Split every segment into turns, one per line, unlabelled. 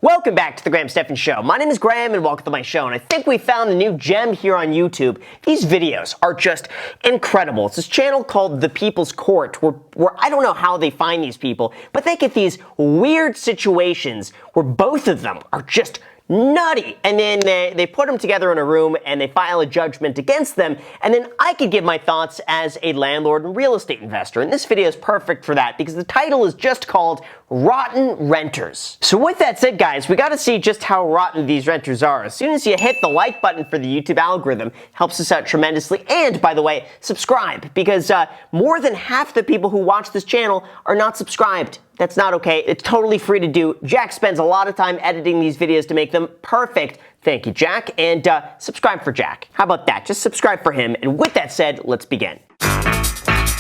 Welcome back to the Graham Stephan Show. My name is Graham and welcome to my show, and I think we found a new gem here on YouTube. These videos are just incredible. It's this channel called The People's Court where I don't know how they find these people, but they get these weird situations where both of them are just nutty, and then they put them together in a room and they file a judgment against them, and then I could give my thoughts as a landlord and real estate investor, and this video is perfect for that because the title is just called Rotten Renters. So with that said, guys, we gotta see just how rotten these renters are. As soon as you hit the like button for the YouTube algorithm, it helps us out tremendously, and by the way, subscribe, because more than half the people who watch this channel are not subscribed. That's not okay. It's totally free to do. Jack spends a lot of time editing these videos to make them perfect. Thank you, Jack. And subscribe for Jack. How about that? Just subscribe for him. And with that said, let's begin.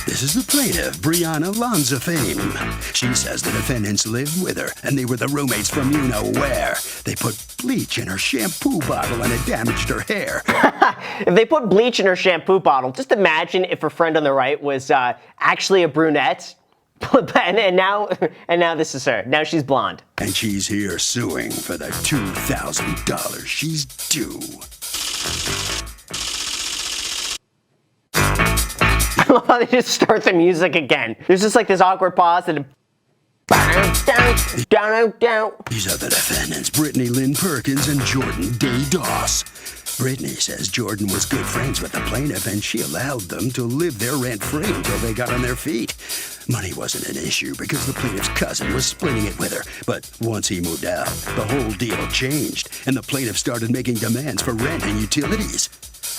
This is the plaintiff, Brianna Lanzafame. She says the defendants lived with her, and they were the roommates from you-know-where. They put bleach in her shampoo bottle, and it damaged her hair.
If they put bleach in her shampoo bottle, just imagine if her friend on the right was actually a brunette. and now this is her. Now she's blonde.
And she's here suing for the $2,000 she's due.
I love how they just start the music again. There's just like this awkward pause and down.
These are the defendants, Brittany Lynn Perkins and Jordan Day Doss. Brittany says Jordan was good friends with the plaintiff and she allowed them to live there rent-free until they got on their feet. Money wasn't an issue because the plaintiff's cousin was splitting it with her. But once he moved out, the whole deal changed and the plaintiff started making demands for rent and utilities.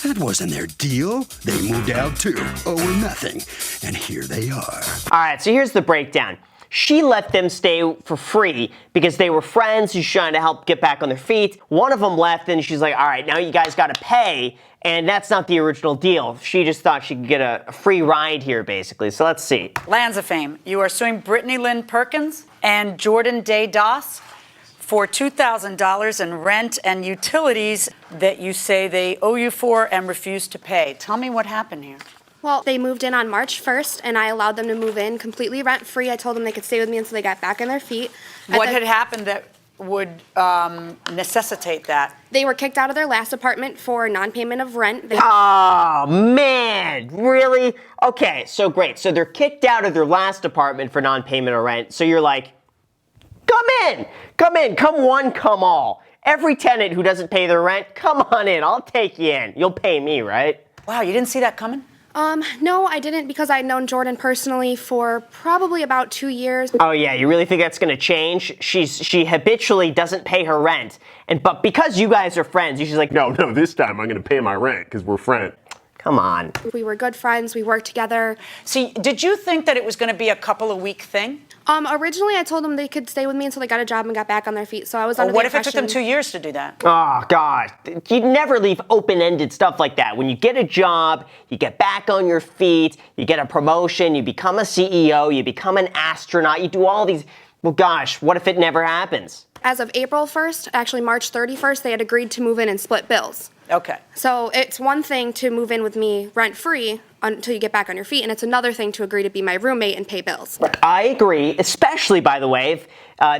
That wasn't their deal. They moved out too, or nothing. And here they are.
All right, so here's the breakdown. She let them stay for free because they were friends who's trying to help get back on their feet. One of them left and she's like, all right, now you guys got to pay. And that's not the original deal. She just thought she could get a free ride here, basically. So let's see.
Lanzafame, you are suing Brittany Lynn Perkins and Jordan Day Doss for $2,000 in rent and utilities that you say they owe you for and refuse to pay. Tell me what happened here.
Well, they moved in on March 1st, and I allowed them to move in completely rent-free. I told them they could stay with me until they got back on their feet.
What had happened that would necessitate that?
They were kicked out of their last apartment for non-payment of rent.
Oh, man, really? Okay, so great. So they're kicked out of their last apartment for non-payment of rent. So you're like, come in, come one, come all. Every tenant who doesn't pay their rent, come on in, I'll take you in. You'll pay me, right?
Wow, you didn't see that coming?
No, I didn't, because I'd known Jordan personally for probably about 2 years.
Oh yeah, you really think that's gonna change? She habitually doesn't pay her rent, but because you guys are friends, she's like, no, this time I'm gonna pay my rent because we're friends. Come on.
We were good friends, we worked together.
See, did you think that it was gonna be a couple of week thing?
Originally I told them they could stay with me until they got a job and got back on their feet, so I was under the
What if
impression...
it took them 2 years to do that?
Oh, God. You'd never leave open-ended stuff like that. When you get a job, you get back on your feet, you get a promotion, you become a CEO, you become an astronaut, you do all these... Well, gosh, what if it never happens?
As of April 1st, actually March 31st, they had agreed to move in and split bills.
Okay.
So it's one thing to move in with me rent-free until you get back on your feet, and it's another thing to agree to be my roommate and pay bills.
I agree, especially, by the way, if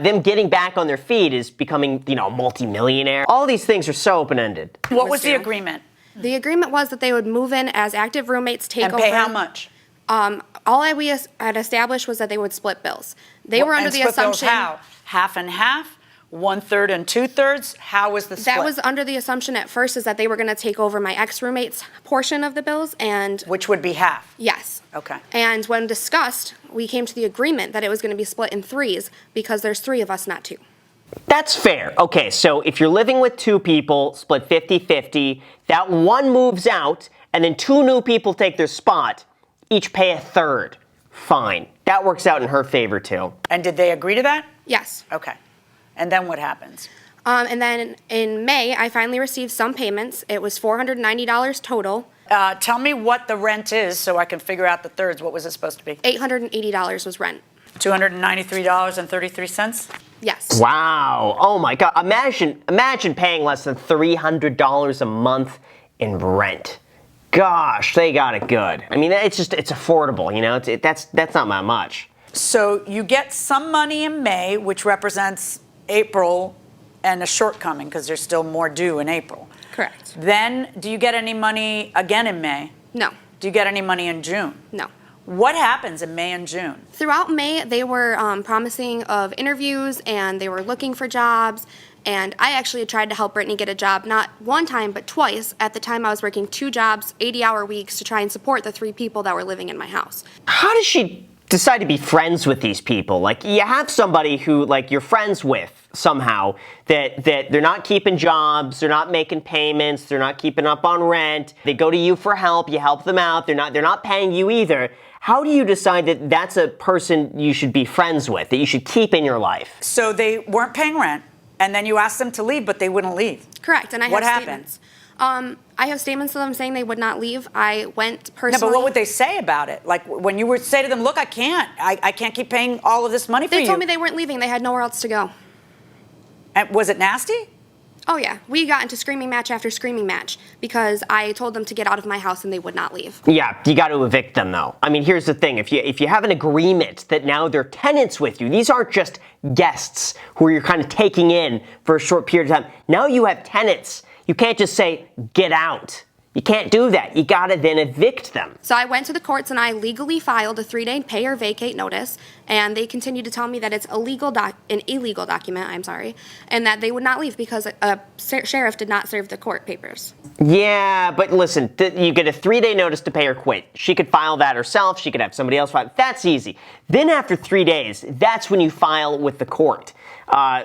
them getting back on their feet is becoming, a multimillionaire. All these things are so open-ended.
What was the agreement?
The agreement was that they would move in as active roommates, take over.
And pay how much?
We had established was that they would split bills. They were under the assumption...
How? Half and half? 1/3 and 2/3? How was the split?
That was under the assumption at first is that they were going to take over my ex-roommate's portion of the bills, and...
Which would be half?
Yes.
Okay.
And when discussed, we came to the agreement that it was going to be split in threes because there's 3 of us, not 2.
That's fair. Okay, so if you're living with 2 people, split 50-50, that one moves out, and then 2 new people take their spot, each pay 1/3. Fine. That works out in her favor, too.
And did they agree to that?
Yes.
Okay. And then what happens?
And then in May, I finally received some payments. It was $490 total.
Tell me what the rent is so I can figure out the thirds. What was it supposed to be?
$880 was rent.
$293.33?
Yes.
Wow. Oh my God. Imagine paying less than $300 a month in rent. Gosh, they got it good. I mean, it's affordable, that's not that much.
So you get some money in May, which represents April and a shortcoming because there's still more due in April.
Correct.
Then, do you get any money again in May?
No.
Do you get any money in June?
No.
What happens in May and June?
Throughout May, they were promising of interviews and they were looking for jobs. And I actually tried to help Brittany get a job, not one time, but twice. At the time, I was working 2 jobs, 80-hour weeks to try and support the 3 people that were living in my house.
How does she decide to be friends with these people? Like, you have somebody who, like, you're friends with somehow, that they're not keeping jobs, they're not making payments, they're not keeping up on rent, they go to you for help, you help them out, they're not paying you either. How do you decide that that's a person you should be friends with, that you should keep in your life?
So they weren't paying rent, and then you asked them to leave, but they wouldn't leave.
Correct, and I
What
have
happened?
statements. I have statements of them saying they would not leave. I went
No,
personally.
but what would they say about it? Like when you would say to them, look, I can't keep paying all of this money for you.
They told me they weren't leaving. They had nowhere else to go.
And was it nasty?
Oh, yeah. We got into screaming match after screaming match because I told them to get out of my house and they would not leave.
Yeah, you got to evict them though. I mean, here's the thing. If you have an agreement that now they're tenants with you, these aren't just guests who you're kind of taking in for a short period of time. Now you have tenants. You can't just say, get out. You can't do that. You got to then evict them.
So I went to the courts and I legally filed a 3-day pay or vacate notice, and they continued to tell me that it's an illegal document, and that they would not leave because a sheriff did not serve the court papers.
Yeah, but listen, you get a 3-day notice to pay or quit. She could file that herself. She could have somebody else file. That's easy. Then after 3 days, that's when you file with the court,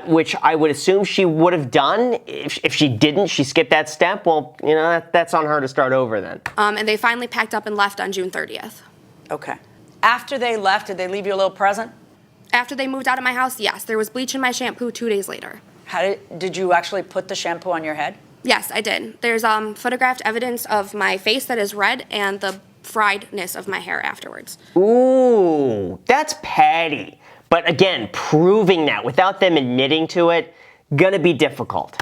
which I would assume she would have done. If she didn't, she skipped that step, well, you know, that's on her to start over then.
And they finally packed up and left on June 30th.
Okay. After they left, did they leave you a little present?
After they moved out of my house, yes. There was bleach in my shampoo 2 days later.
Did you actually put the shampoo on your head?
Yes, I did. There's photographed evidence of my face that is red and the friedness of my hair afterwards.
Ooh, that's petty. But again, proving that without them admitting to it, gonna be difficult.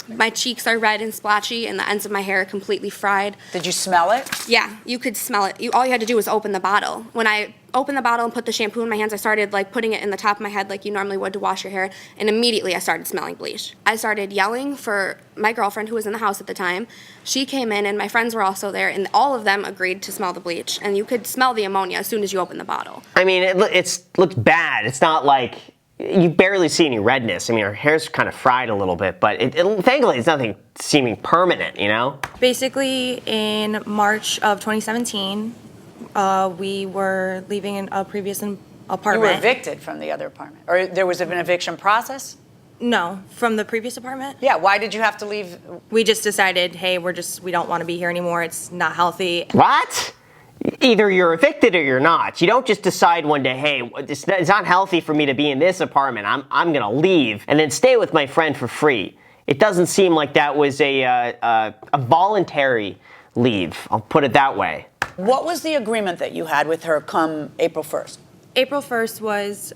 My cheeks are red and splotchy, and the ends of my hair are completely fried.
Did you smell it?
Yeah, you could smell it. All you had to do was open the bottle. When I opened the bottle and put the shampoo in my hands, I started putting it in the top of my head like you normally would to wash your hair, and immediately I started smelling bleach. I started yelling for my girlfriend who was in the house at the time. She came in, and my friends were also there, and all of them agreed to smell the bleach, and you could smell the ammonia as soon as you opened the bottle.
I mean, it looks bad. It's not like you barely see any redness. I mean, her hair's kind of fried a little bit, but thankfully it's nothing seeming permanent, you know?
Basically, in March of 2017, we were leaving a previous apartment.
You were evicted from the other apartment? Or there was an eviction process?
No, from the previous apartment.
Yeah, why did you have to leave?
We just decided, hey, we don't want to be here anymore. It's not healthy.
What? Either you're evicted or you're not. You don't just decide one day, hey, it's not healthy for me to be in this apartment. I'm gonna leave and then stay with my friend for free. It doesn't seem like that was a voluntary leave. I'll put it that way.
What was the agreement that you had with her come April 1st?
April 1st was,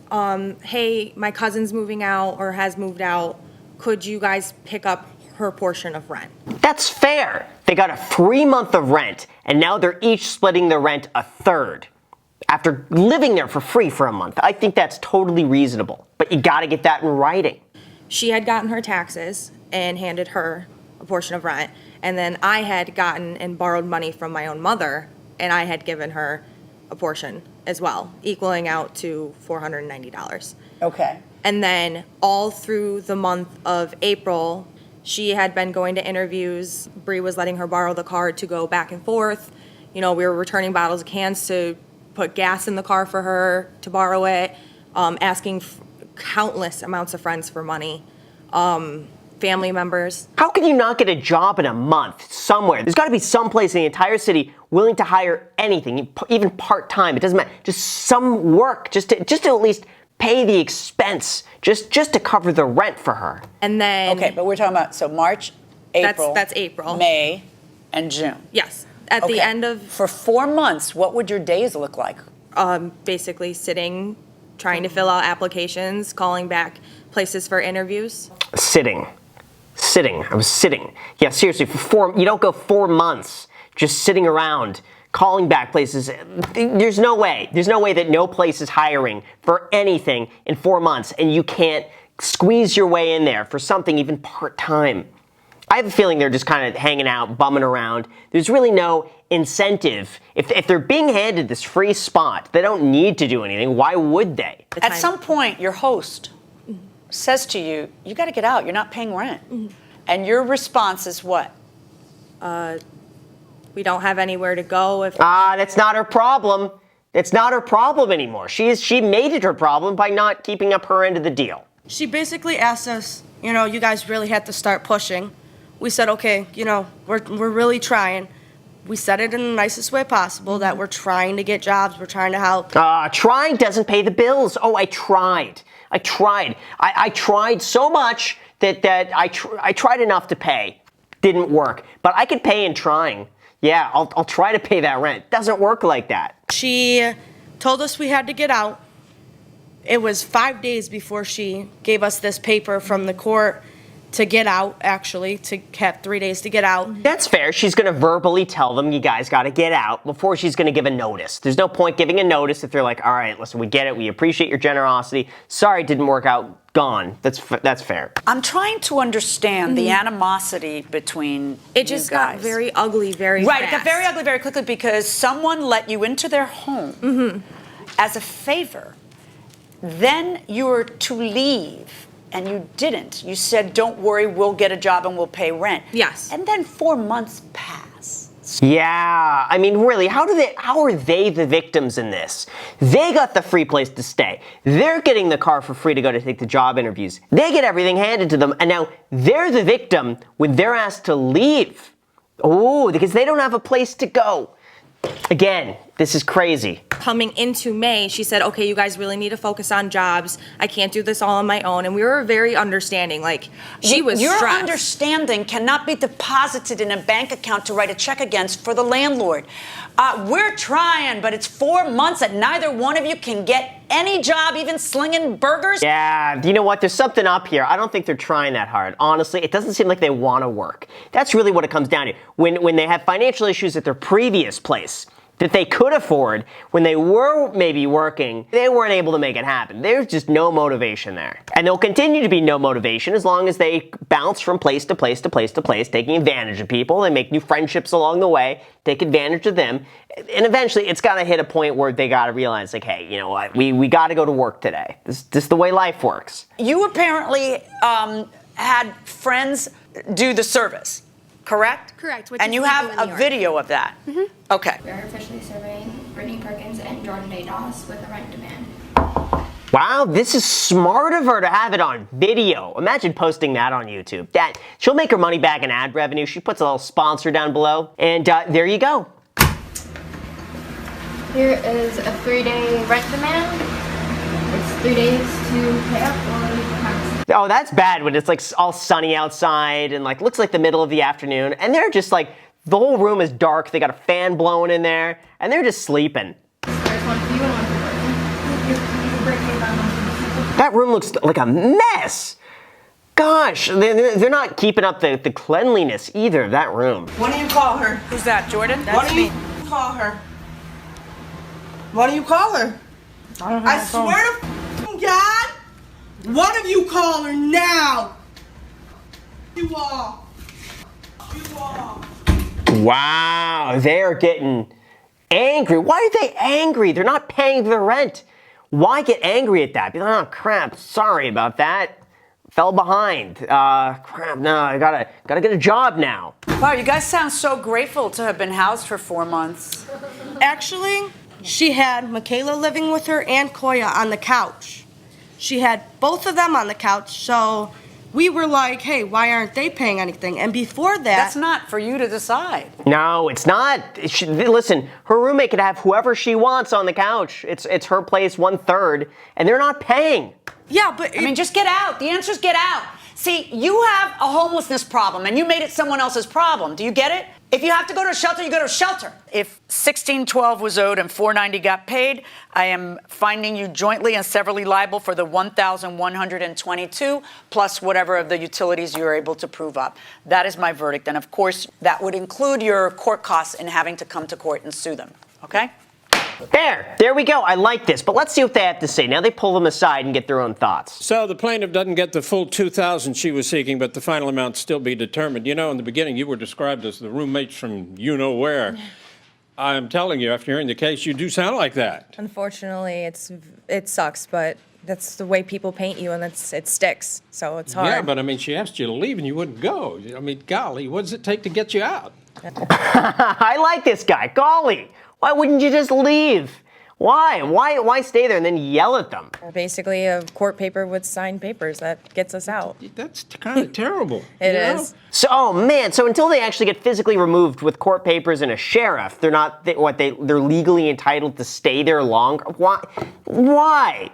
hey, my cousin's moving out or has moved out. Could you guys pick up her portion of rent?
That's fair. They got a free month of rent, and now they're each splitting the rent a third after living there for free for a month. I think that's totally reasonable, but you gotta get that in writing.
She had gotten her taxes and handed her a portion of rent, and then I had gotten and borrowed money from my own mother, and I had given her a portion as well, equaling out to $490.
Okay.
And then all through the month of April, she had been going to interviews. Bree was letting her borrow the car to go back and forth. You know, we were returning bottles of cans to put gas in the car for her to borrow it, asking countless amounts of friends for money, family members.
How can you not get a job in a month somewhere? There's gotta be some place in the entire city willing to hire anything, even part-time. It doesn't matter. Just some work, just to at least pay the expense, just to cover the rent for her.
And then...
Okay, but we're talking about, so March, April.
That's April.
May, and June.
Yes. At the
Okay.
end of...
For 4 months, what would your days look like?
basically sitting, trying to fill out applications, calling back places for interviews.
Sitting. I was sitting. Yeah, seriously, you don't go 4 months just sitting around calling back places. There's no way that no place is hiring for anything in 4 months and you can't squeeze your way in there for something even part-time. I have a feeling they're just kind of hanging out, bumming around. There's really no incentive. If they're being handed this free spot, they don't need to do anything. Why would they?
At some point, your host says to you, you got to get out. You're not paying rent. And your response is what?
We don't have anywhere to go. If
That's not her problem. It's not her problem anymore. She made it her problem by not keeping up her end of the deal.
She basically asked us, you guys really had to start pushing. We said, okay, we're really trying. We said it in the nicest way possible that we're trying to get jobs, we're trying to help.
Trying doesn't pay the bills. Oh, I tried. I tried so much that I tried enough to pay. Didn't work. But I could pay in trying. Yeah, I'll try to pay that rent. Doesn't work like that.
She told us we had to get out. It was 5 days before she gave us this paper from the court to get out, actually, to have 3 days to get out.
That's fair. She's going to verbally tell them, you guys got to get out, before she's going to give a notice. There's no point giving a notice if they're like, all right, listen, we get it. We appreciate your generosity. Sorry it didn't work out. Gone. That's fair.
I'm trying to understand the animosity between
It just
you guys.
got very ugly very
Right,
fast.
it got very ugly very quickly because someone let you into their home as a favor. Then you were to leave, and you didn't. You said, don't worry, we'll get a job and we'll pay rent.
Yes.
And then 4 months pass.
Yeah, I mean, really, how are they the victims in this? They got the free place to stay. They're getting the car for free to go to take the job interviews. They get everything handed to them, and now they're the victim when they're asked to leave. Oh, because they don't have a place to go. Again, this is crazy.
coming into May, she said, okay, you guys really need to focus on jobs. I can't do this all on my own. And we were very understanding. Like, she was
Your
stressed.
understanding cannot be deposited in a bank account to write a check against for the landlord. We're trying, but it's 4 months that neither one of you can get any job, even slinging burgers.
Yeah, you know what? There's something up here. I don't think they're trying that hard. Honestly, it doesn't seem like they want to work. That's really what it comes down to. When they have financial issues at their previous place that they could afford, when they were maybe working, they weren't able to make it happen. There's just no motivation there. And there'll continue to be no motivation as long as they bounce from place to place to place to place, taking advantage of people. They make new friendships along the way, take advantage of them. And eventually it's got to hit a point where they got to realize, like, hey, you know what? We got to go to work today. This is the way life works.
You apparently had friends do the service, correct?
Correct, which
And
is
you
legal
have
in
a
New York.
video of that. Mm-hmm. Okay.
We are officially surveying Brittany Perkins and Jordan Day Doss with a rent demand.
Wow, this is smart of her to have it on video. Imagine posting that on YouTube. She'll make her money back in ad revenue. She puts a little sponsor down below, and there you go.
Here is a 3-day rent demand. It's 3 days to pay up or leave the house.
Oh, that's bad when it's like all sunny outside and like looks like the middle of the afternoon, and they're just like, the whole room is dark. They got a fan blowing in there, and they're just sleeping.
There's one for you and one for Brittany. You can break it down one for
That room looks like a mess. Gosh, they're not keeping up the cleanliness either of that room.
Why don't you call her?
Who's that, Jordan?
Why
That's
don't
me.
you call her? Why don't you call her? I swear to f***ing God, one of you call her now. You all. You all.
Wow, they're getting angry. Why are they angry? They're not paying their rent. Why get angry at that? Be like, oh crap, sorry about that. Fell behind. Crap, no, I gotta get a job now.
Wow, you guys sound so grateful to have been housed for 4 months.
Actually, she had Michaela living with her and Koya on the couch. She had both of them on the couch, so we were like, hey, why aren't they paying anything? And before that,
That's not for you to decide.
No, it's not. Listen, her roommate could have whoever she wants on the couch. It's her place 1/3, and they're not paying.
yeah, but
I mean, just get out. The answer is get out. See, you have a homelessness problem, and you made it someone else's problem. Do you get it? If you have to go to a shelter, you go to a shelter. If $1612 was owed and $490 got paid, I am finding you jointly and severally liable for the $1,122 plus whatever of the utilities you are able to prove up. That is my verdict, and of course, that would include your court costs in having to come to court and sue them. Okay?
There we go. I like this, but let's see what they have to say. Now they pull them aside and get their own thoughts.
So the plaintiff doesn't get the full $2,000 she was seeking, but the final amount still be determined. You know, in the beginning, you were described as the roommates from you-know-where. I'm telling you, after hearing the case, you do sound like that.
Unfortunately, it sucks, but that's the way people paint you, and it sticks, so it's hard.
Yeah, but I mean, she asked you to leave and you wouldn't go. I mean, golly, what does it take to get you out?
I like this guy. Golly, why wouldn't you just leave? Why stay there and then yell at them?
Basically, a court paper with signed papers that gets us out.
That's kind of terrible.
It is.
So, oh man, so until they actually get physically removed with court papers and a sheriff, they're legally entitled to stay there longer? Why?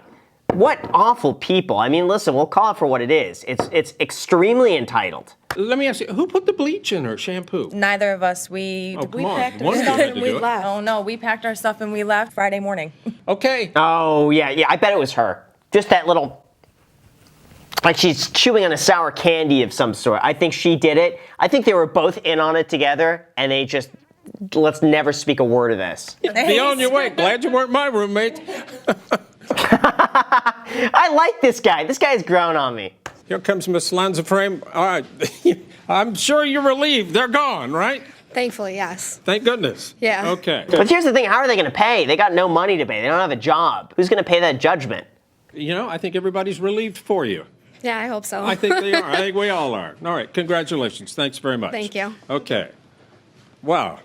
What awful people. I mean, listen, we'll call it for what it is. It's extremely entitled.
Let me ask you, who put the bleach in her shampoo?
Neither of us. We
come on.
packed
One
our
of you
stuff
had
and
to
we
do it.
left. Oh no, we packed our stuff and we left Friday morning.
Okay.
Oh, yeah, I bet it was her. Just that little, like she's chewing on a sour candy of some sort. I think she did it. I think they were both in on it together, and they just, let's never speak a word of this.
Be on your way. Glad you weren't my roommate.
I like this guy. This guy's grown on me.
Here comes Miss Lanza Frame. All right. I'm sure you're relieved. They're gone, right?
Thankfully, yes.
Thank goodness.
Yeah.
Okay.
But here's the thing, how are they going to pay? They got no money to pay. They don't have a job. Who's going to pay that judgment?
You know, I think everybody's relieved for you.
Yeah, I hope so.
I think they are. I think we all are. All right. Congratulations. Thanks very much.
Thank you.
Okay. Wow.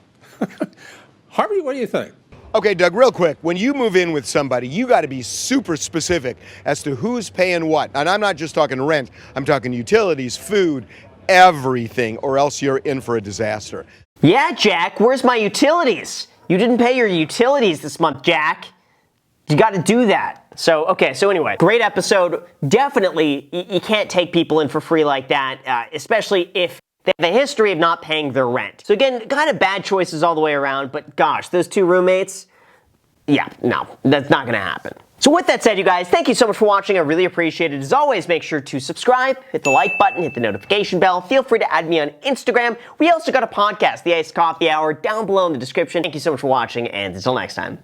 Harvey, what do you think?
Okay, Doug, real quick. When you move in with somebody, you got to be super specific as to who's paying what. And I'm not just talking rent. I'm talking utilities, food, everything, or else you're in for a disaster.
Yeah, Jack, where's my utilities? You didn't pay your utilities this month, Jack. You got to do that. So anyway, great episode. Definitely, you can't take people in for free like that, especially if they have a history of not paying their rent. So again, kind of bad choices all the way around, but gosh, those two roommates, yeah, no, that's not gonna happen. So with that said, you guys, thank you so much for watching. I really appreciate it. As always, make sure to subscribe, hit the like button, hit the notification bell. Feel free to add me on Instagram. We also got a podcast, The Iced Coffee Hour, down below in the description. Thank you so much for watching, and until next time.